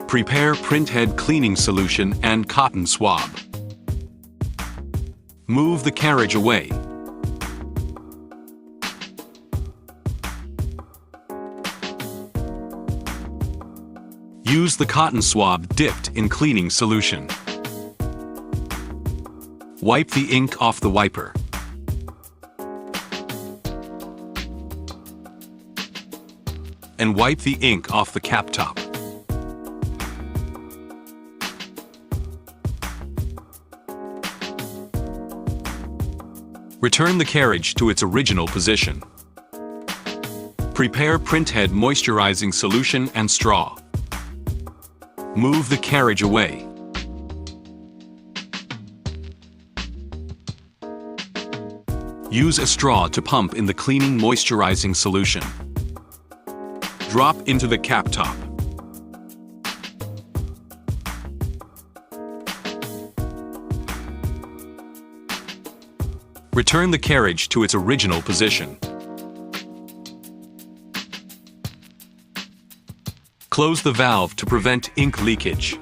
Prepare Printhead cleaning solution and cotton swab. Move the carriage away. Use the cotton swab dipped in cleaning solution. Wipe the ink off the wiper. And wipe the ink off the cap top. Return the carriage to its original position. Prepare Printhead moisturizing solution and straw. Move the carriage away. Use a straw to pump in the cleaning moisturizing solution. Drop into the cap top. Return the carriage to its original position. Close the valve to prevent ink leakage.